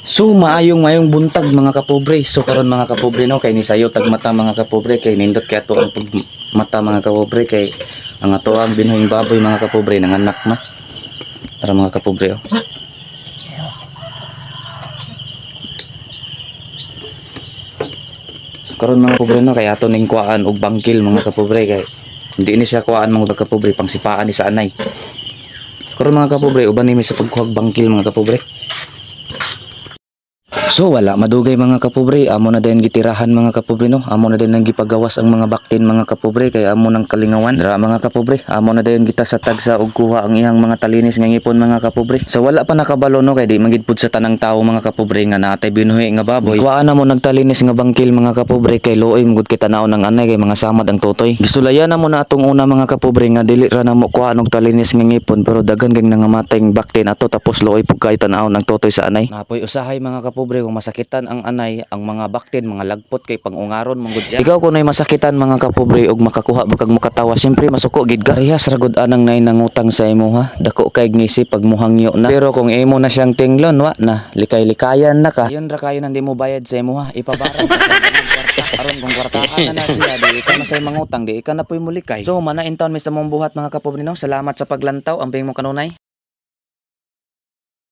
So maayong buntag mga kapobre. So karon mga kapobre no kay ni sayo tag mata mga kapobre kay nindot kay ato ang mata mga kapobre kay ang ato ang binuhing baboy mga kapobre nanganak na. Tara mga kapobre oh. So karon mga kapobre no kay ato ning kuan og bangkil mga kapobre kay hindi ni siya kuan mga kapobre pangsipaan ni sa anay. So karon mga kapobre uban ni sa pagkuhag bangkil mga kapobre. So wala madugay mga kapobre, amo na din gitirahan mga kapobre no. Amo na din nang gipagawas ang mga baktin mga kapobre kay amo nang kalingawan. Dra mga kapobre, amo na din kita sa tagsa og kuha ang iyang mga talinis nga ngipon mga kapobre. So wala pa nakabalo no kay di magid pud sa tanang tawo mga kapobre nga natay binuhi nga baboy. Kuha na mo nagtalinis nga bangkil mga kapobre kay luoy mugud kita naon ng anay kay mga samad ang totoy. Gisulayan na mo na atong una mga kapobre nga dili ra na mo kuha og talinis nga ngipon pero daghan kay nangamatay ang baktin ato tapos luoy pug kay tan-aw ng totoy sa anay. Napoy usahay mga kapobre kung masakitan ang anay ang mga baktin mga lagpot kay pangungaron manggod siya. Ikaw kunay masakitan mga kapobre og makakuha bakag makatawa syempre masuko gid ka. Rehas ragod anang nay nangutang sa imo ha. Dako kay ngisi pag muhangyo na. Pero kung imo na siyang tinglon wa na likay-likayan na ka. Yun ra kayo nang di mo bayad sa imo ha. Ipabaran aron kung kwartahan na siya di ka na say mangutang di ka na puy mulikay. So mana in town Mr. mong buhat mga kapobre no. Salamat sa paglantaw amping mo kanunay.